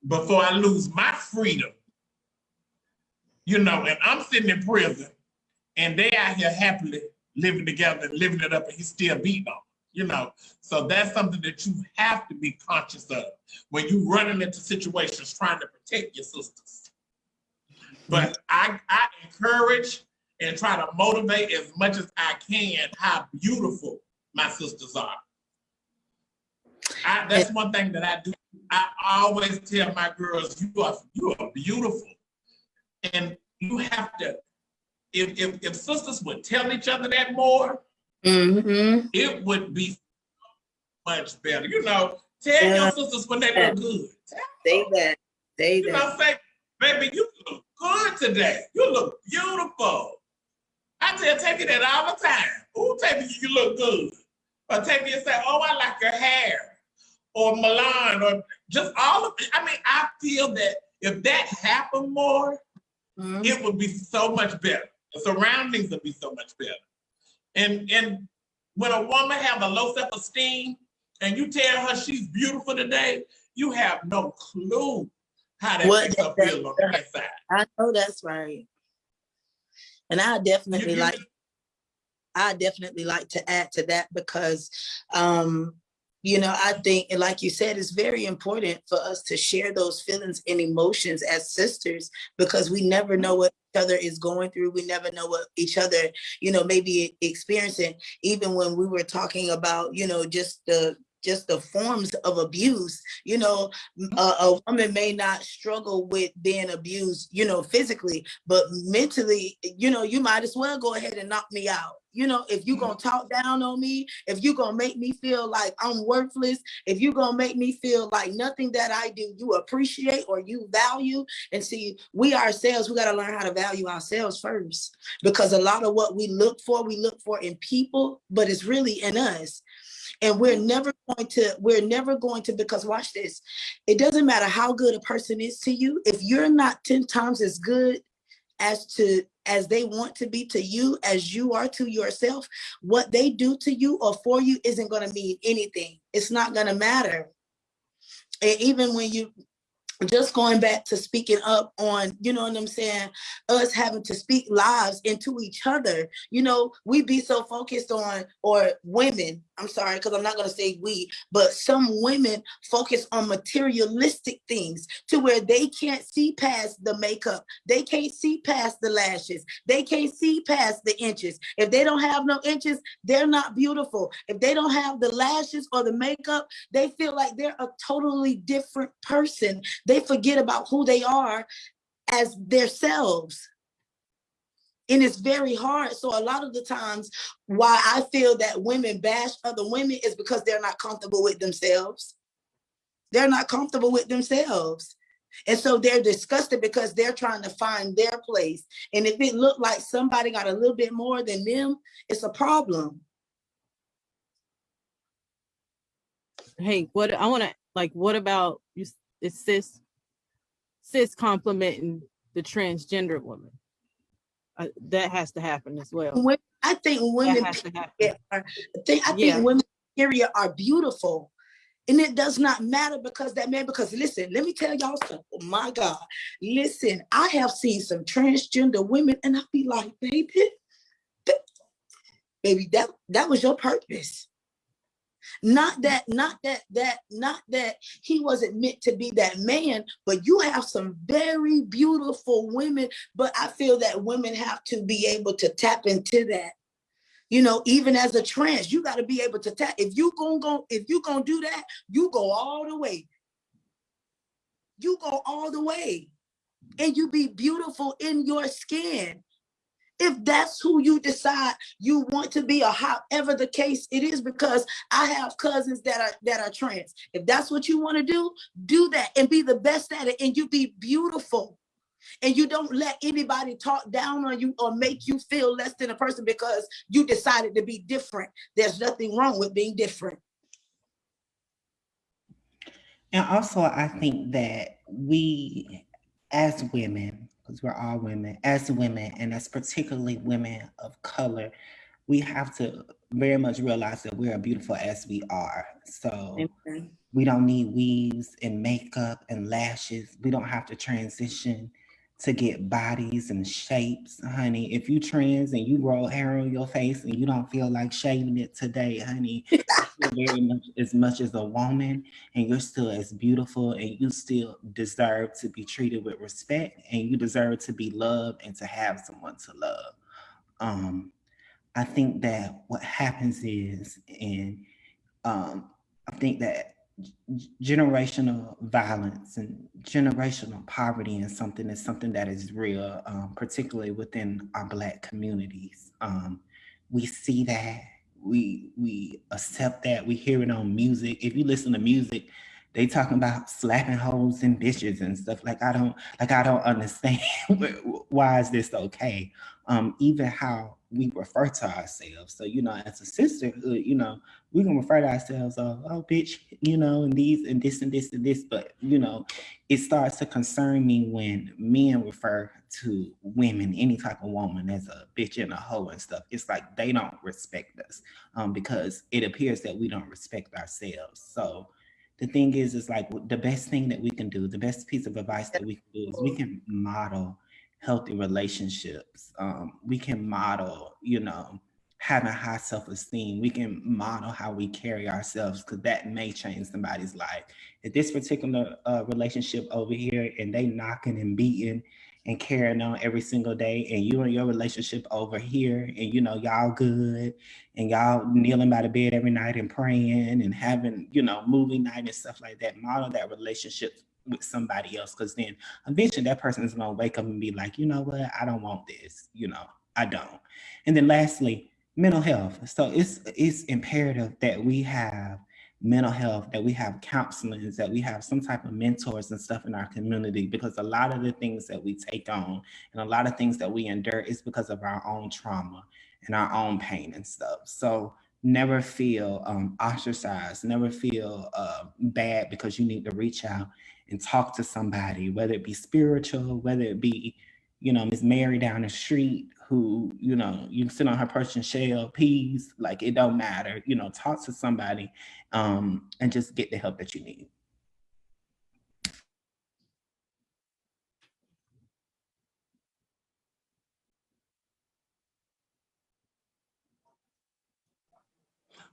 before I lose my freedom, and I'm sitting in prison and they out here happily living together and living it up and he's still beating on. So that's something that you have to be conscious of when you're running into situations trying to protect your sisters. But I encourage and try to motivate as much as I can how beautiful my sisters are. That's one thing that I do. I always tell my girls, you are beautiful. And you have to, if sisters would tell each other that more, it would be much better. Tell your sisters when they look good. Say that. Say, baby, you look good today. You look beautiful. I tell Tavia that all the time. Ooh, Tavia, you look good. Or Tavia say, oh, I like your hair. Or Milan, or just all of it. I feel that if that happened more, it would be so much better. The surroundings would be so much better. And when a woman have a low self-esteem and you tell her she's beautiful today, you have no clue how that makes her feel on the inside. I know that's right. And I definitely like to add to that because I think, and like you said, it's very important for us to share those feelings and emotions as sisters because we never know what each other is going through. We never know what each other, may be experiencing. Even when we were talking about, just the forms of abuse, a woman may not struggle with being abused, physically, but mentally, you might as well go ahead and knock me out. You know, if you're going to talk down on me, if you're going to make me feel like I'm worthless, if you're going to make me feel like nothing that I do, you appreciate or you value. And see, we ourselves, we got to learn how to value ourselves first, because a lot of what we look for in people, but it's really in us. And we're never going to, because watch this, it doesn't matter how good a person is to you. If you're not 10 times as good as they want to be to you, as you are to yourself, what they do to you or for you isn't going to mean anything. It's not going to matter. And even when you, just going back to speaking up on, you know what I'm saying, us having to speak lives into each other, you know, we be so focused on, or women, I'm sorry, because I'm not going to say we, but some women focus on materialistic things to where they can't see past the makeup. They can't see past the lashes. They can't see past the inches. If they don't have no inches, they're not beautiful. If they don't have the lashes or the makeup, they feel like they're a totally different person. They forget about who they are as themselves. And it's very hard. So a lot of the times why I feel that women bash other women is because they're not comfortable with themselves. They're not comfortable with themselves. And so they're disgusted because they're trying to find their place. And if it looked like somebody got a little bit more than them, it's a problem. Hey, what about you? It's cis complimenting the transgender woman. That has to happen as well. I think women women period are beautiful. And it does not matter because listen, let me tell y'all something. Oh my God. Listen, I have seen some transgender women and I'll be like, baby, that was your purpose. Not that he wasn't meant to be that man, but you have some very beautiful women. But I feel that women have to be able to tap into that. You know, even as a trans, you got to be able to tap. If you gonna do that, you go all the way. You go all the way, and you be beautiful in your skin. If that's who you decide you want to be, or however the case it is, because I have cousins that are trans. If that's what you want to do that and be the best at it, and you be beautiful. And you don't let anybody talk down on you or make you feel less than a person because you decided to be different. There's nothing wrong with being different. And also, I think that we, as women, because we're all women, as women, and as particularly women of color, we have to very much realize that we are beautiful as we are. So we don't need weaves and makeup and lashes. We don't have to transition to get bodies and shapes, honey. If you trans and you grow hair on your face and you don't feel like shaving it today, honey, you're very much as a woman, and you're still as beautiful, and you still deserve to be treated with respect, and you deserve to be loved and to have someone to love. I think that what happens is, and I think that generational violence and generational poverty is something that is real, particularly within our Black communities. We see that, we accept that, we hear it on music. If you listen to music, they talking about slapping hoes and bitches and stuff. I don't understand why is this okay? Even how we refer to ourselves. So, as a sisterhood, we can refer to ourselves, oh bitch, and these and this and this and this. But, it starts to concern me when men refer to women, any type of woman, as a bitch and a hoe and stuff. It's like they don't respect us, because it appears that we don't respect ourselves. So the thing is like the best thing that we can do, the best piece of advice that we can do is we can model healthy relationships. We can model, having high self-esteem. We can model how we carry ourselves, because that may change somebody's life. If this particular relationship over here and they knocking and beating and carrying on every single day, and you and your relationship over here, and y'all good, and y'all kneeling by the bed every night and praying and having movie night and stuff like that, model that relationship with somebody else, because then eventually that person is going to wake up and be like, you know what, I don't want this, I don't. And then lastly, mental health. So it's imperative that we have mental health, that we have counselors, that we have some type of mentors and stuff in our community, because a lot of the things that we take on and a lot of things that we endure is because of our own trauma and our own pain and stuff. So never feel ostracized, never feel bad because you need to reach out and talk to somebody, whether it be spiritual, whether it be, Miss Mary down the street who, you can sit on her perch and shell peas, like it don't matter, talk to somebody and just get the help that you need.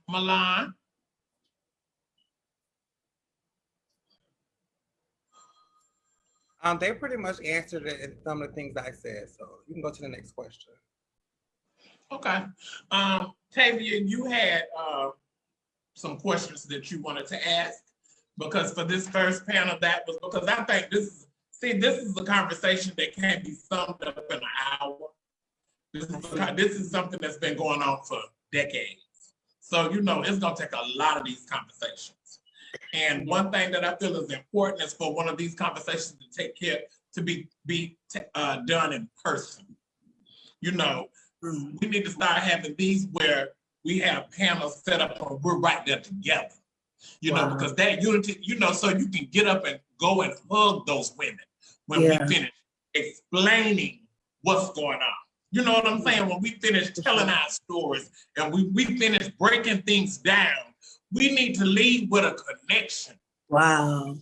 Milan. They pretty much answered it in some of the things I said, so you can go to the next question. Okay. Tavia, you had some questions that you wanted to ask, because for this first panel, that was because I think this is a conversation that can't be summed up in an hour. This is something that's been going on for decades. So, it's going to take a lot of these conversations. And one thing that I feel is important is for one of these conversations to take care, to be done in person. We need to start having these where we have panels set up and we're right there together. Because that unity, so you can get up and go and hug those women when we finish explaining what's going on. You know what I'm saying? When we finish telling our stories and we finish breaking things down, we need to leave with a connection. Wow.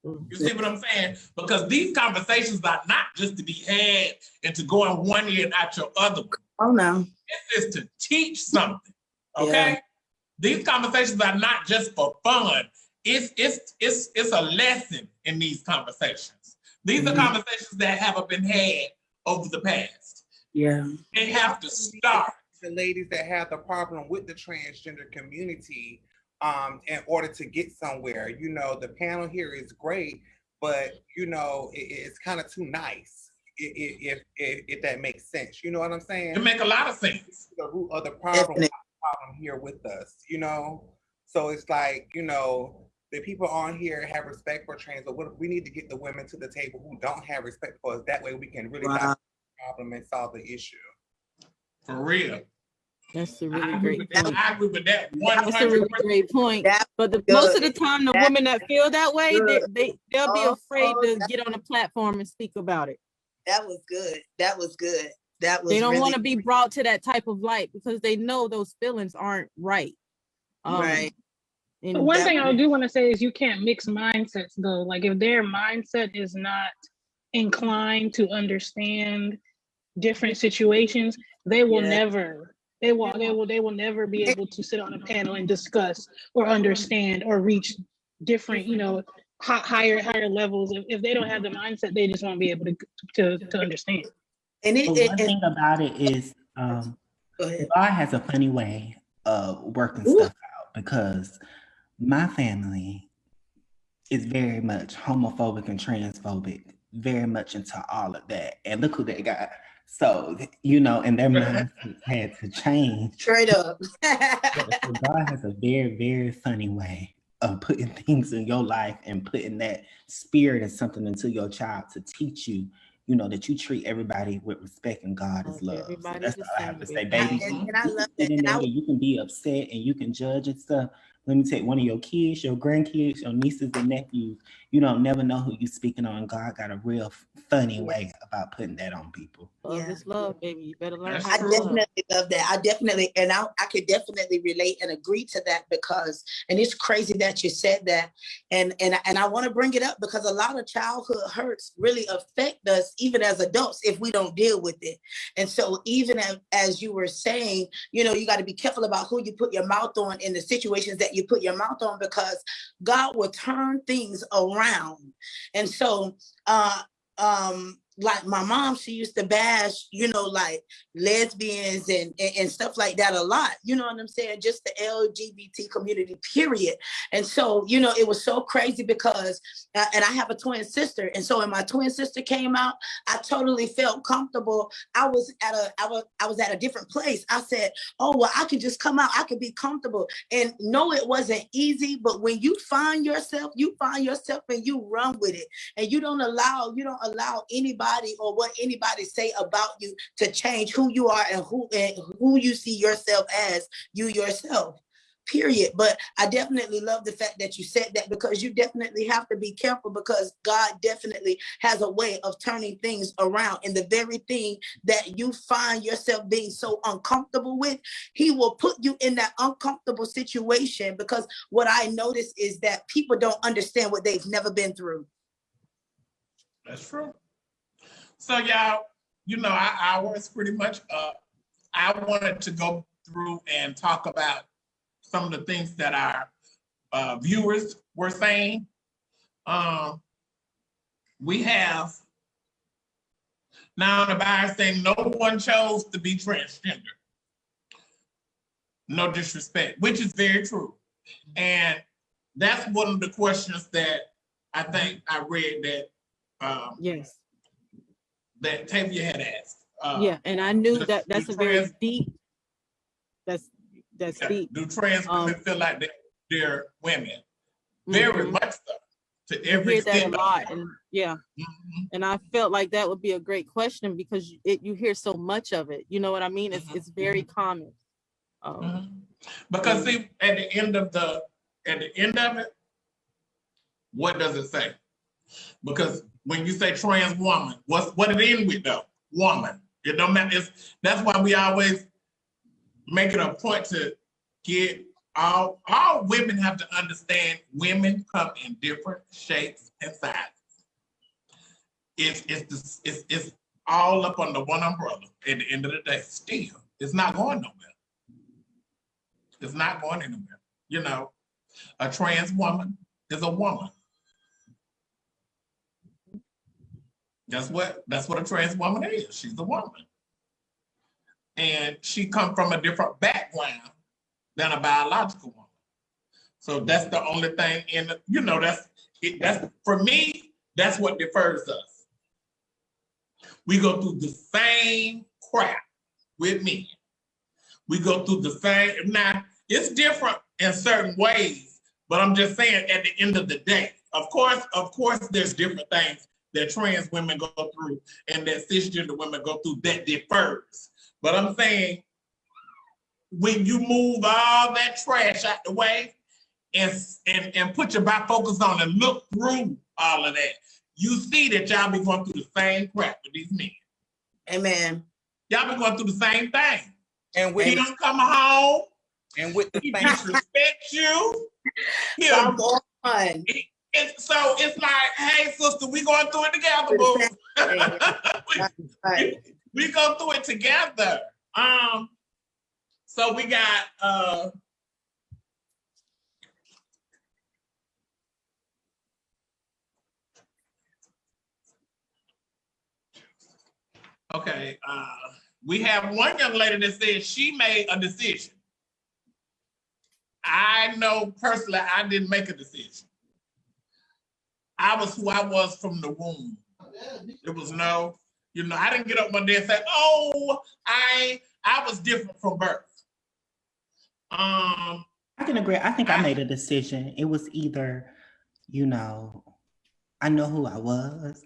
You see what I'm saying? Because these conversations are not just to be had and to go in one ear and out your other one. Oh, no. This is to teach something, okay? Yeah. These conversations are not just for fun. It's a lesson in these conversations. These are conversations that haven't been had over the past. Yeah. They have to start. The ladies that have the problem with the transgender community, in order to get somewhere, the panel here is great, but it's kind of too nice. If that makes sense, you know what I'm saying? It makes a lot of sense. The root of the problem here with us, So it's like, the people on here have respect for trans, but we need to get the women to the table who don't have respect for us. That way we can really solve the problem and solve the issue. For real. That's a really great point. I agree with that. That's a really great point. But most of the time, the women that feel that way, they'll be afraid to get on a platform and speak about it. That was good. That was good. They don't want to be brought to that type of light because they know those feelings aren't right. Right. But one thing I do want to say is you can't mix mindsets though. Like if their mindset is not inclined to understand different situations, they will never. They will never be able to sit on a panel and discuss or understand or reach different, higher levels. If they don't have the mindset, they just won't be able to understand. And one thing about it is, God has a funny way of working stuff out, because my family is very much homophobic and transphobic, very much into all of that. And look who they got. So, and their minds had to change. Straight up. So God has a very, very funny way of putting things in your life and putting that spirit and something into your child to teach you, that you treat everybody with respect and God is love. So that's all I have to say, baby. And I love that. You can be upset and you can judge and stuff. Let me take one of your kids, your grandkids, your nieces and nephews. You don't never know who you're speaking on. God got a real funny way about putting that on people. Love is love, baby. You better learn. I definitely love that. I could definitely relate and agree to that, because, and it's crazy that you said that. And I want to bring it up because a lot of childhood hurts really affect us even as adults if we don't deal with it. And so even as you were saying, you got to be careful about who you put your mouth on in the situations that you put your mouth on, because God will turn things around. And so, like my mom, she used to bash, like lesbians and stuff like that a lot. You know what I'm saying? Just the LGBT community, period. And so, it was so crazy because, and I have a twin sister. And so when my twin sister came out, I totally felt comfortable. I was at a different place. I said, oh, well, I can just come out. I can be comfortable. And no, it wasn't easy. But when you find yourself and you run with it, and you don't allow anybody or what anybody say about you to change who you are and who you see yourself as, you yourself, period. But I definitely love the fact that you said that, because you definitely have to be careful, because God definitely has a way of turning things around. And the very thing that you find yourself being so uncomfortable with, he will put you in that uncomfortable situation, because what I notice is that people don't understand what they've never been through. That's true. So y'all, our hour is pretty much up. I wanted to go through and talk about some of the things that our viewers were saying. We have now the buyer saying no one chose to be transgender. No disrespect, which is very true. And that's one of the questions that I think I read that yes, that Tavia had asked. Yeah, and I knew that's a very deep. That's deep. Do trans women feel like they're women? Very much so. To every extent. Hear that a lot, and and I felt like that would be a great question, because you hear so much of it. You know what I mean? It's very common. Because see, at the end of it, what does it say? Because when you say trans woman, what it end with though? Woman. It don't matter. That's why we always make it a point to get all women have to understand women come in different shapes and sizes. It's all up under one umbrella at the end of the day. Still, it's not going nowhere. It's not going anywhere. A trans woman is a woman. That's what a trans woman is. She's a woman. And she comes from a different background than a biological woman. So that's the only thing that's for me, that's what differs us. We go through the same crap with men. We go through the same, now it's different in certain ways, but I'm just saying at the end of the day, of course, there's different things that trans women go through and that cisgender women go through that differs. But I'm saying, when you move all that trash out the way and put your bifocus on and look through all of that, you see that y'all be going through the same crap with these men. Amen. Y'all be going through the same thing. And he don't come home. And with the he disrespect you. So it's like, hey, sister, we going through it together, boo. We go through it together. So we got okay, we have one young lady that said she made a decision. I know personally I didn't make a decision. I was who I was from the womb. It was I didn't get up one day and say, oh, I was different from birth. I can agree. I think I made a decision. It was either, I know who I was,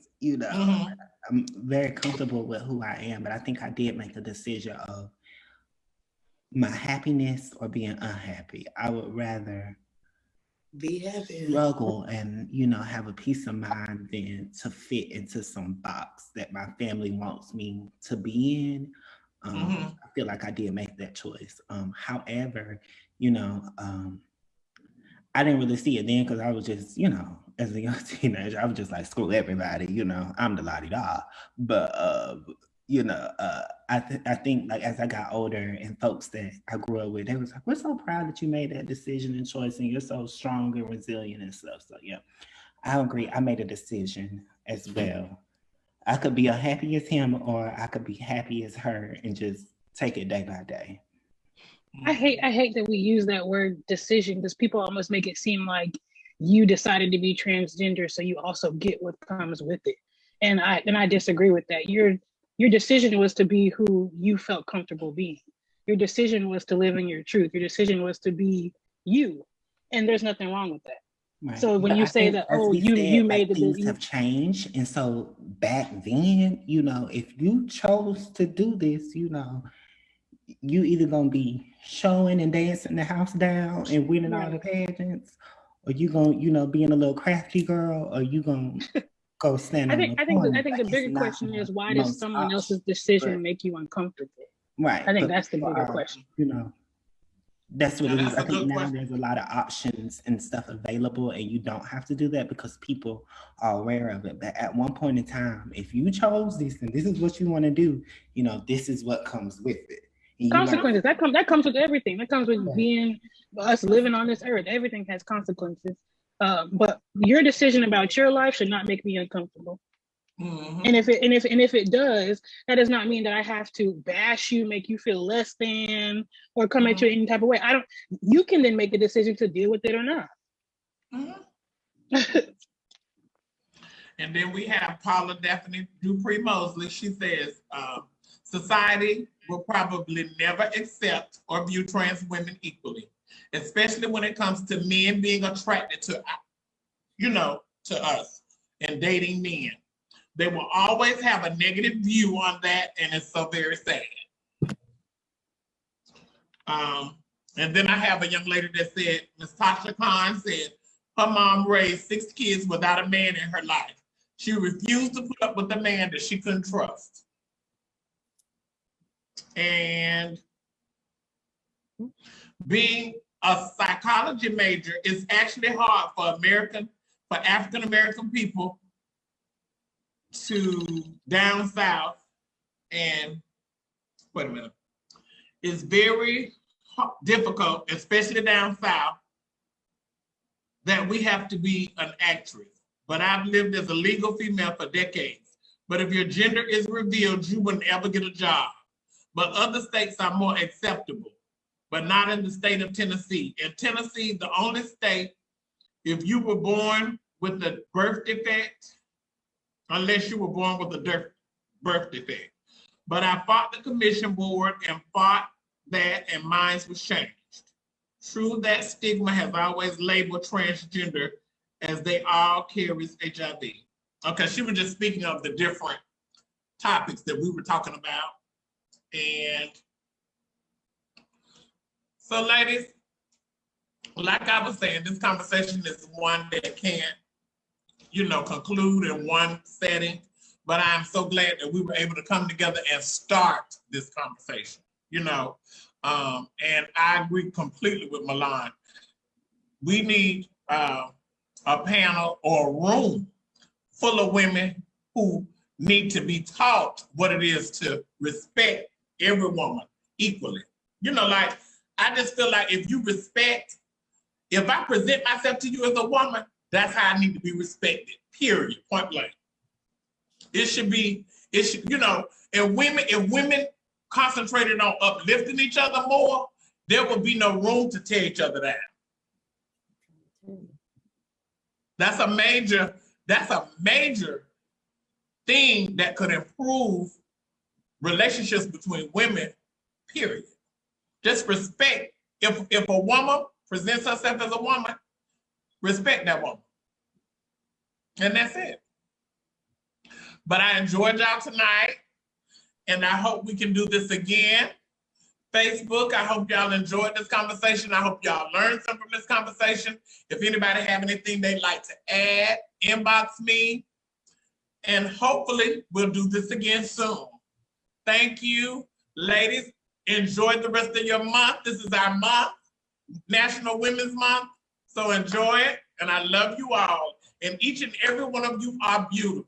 I'm very comfortable with who I am, but I think I did make a decision of my happiness or being unhappy. I would rather be happy, struggle and, have a peace of mind than to fit into some box that my family wants me to be in. I feel like I did make that choice. However, I didn't really see it then because I was just, as a young teenager, I was just like, screw everybody, I'm the la-di-da. But, I think like as I got older and folks that I grew up with, they was like, we're so proud that you made that decision and choice and you're so strong and resilient and stuff. So yeah, I agree. I made a decision as well. I could be unhappy as him, or I could be happy as her, and just take it day by day. I hate that we use that word decision, because people almost make it seem like you decided to be transgender, so you also get what comes with it. And I disagree with that. Your decision was to be who you felt comfortable being. Your decision was to live in your truth. Your decision was to be you, and there's nothing wrong with that. Right. So when But you I say think, that, as oh, we you said, made the things have changed, and so back then, you know, if you chose to do this, you know, you either gonna be showing and dancing the house down and winning all the pageants, or you gonna, you know, being a little crafty girl, or you gonna go stand on the corner. I think the bigger question is, why does someone else's decision make you uncomfortable? Right. I think that's the bigger question. You know, that's what it is. I think now question. there's a lot of options and stuff available, and you don't have to do that because people are aware of it. But at one point in time, if you chose this and this is what you want to do, you know, this is what comes with it. Consequences, that comes with everything. That comes with being us living on this earth. Everything has consequences. But your decision about your life should not make me uncomfortable. Mm-hmm. And if it does, that does not mean that I have to bash you, make you feel less than, or come at you in any type of way. You can then make a decision to deal with it or not. Mm-hmm. And then we have Paula Daphne Dupree Mosley. She says, society will probably never accept or view trans women equally, especially when it comes to men being attracted to, you know, to us and dating men. They will always have a negative view on that, and it's so very sad. And then I have a young lady that said, Ms. Tasha Khan said, her mom raised 6 kids without a man in her life. She refused to put up with a man that she couldn't trust. And being a psychology major is actually hard for African American people to down south, and wait a minute, it's very difficult, especially down south, that we have to be an actress. But I've lived as a legal female for decades. But if your gender is revealed, you will never get a job. But other states are more acceptable, but not in the state of Tennessee. In Tennessee, the only state, if you were born with a birth defect, unless you were born with a birth defect. But I fought the commission board and fought that, and mine was changed. True, that stigma has always labeled transgender as they all carries HIV. Okay, she was just speaking of the different topics that we were talking about. And so, ladies, like I was saying, this conversation is one that can't, you know, conclude in one setting, but I'm so glad that we were able to come together and start this conversation, you know, and I agree completely with Milan. We need a panel or a room full of women who need to be taught what it is to respect every woman equally. You know, like, I just feel like if I present myself to you as a woman, that's how I need to be respected, period, point blank. It should, you know, if women concentrated on uplifting each other more, there would be no room to tear each other down. That's a major thing that could improve relationships between women, period. Just respect. If a woman presents herself as a woman, respect that woman. And that's it. But I enjoyed y'all tonight, and I hope we can do this again. Facebook, I hope y'all enjoyed this conversation. I hope y'all learned something from this conversation. If anybody have anything they'd like to add, inbox me, and hopefully we'll do this again soon. Thank you, ladies. Enjoy the rest of your month. This is our month, National Women's Month. So enjoy it, and I love you all. And each and every one of you are beautiful.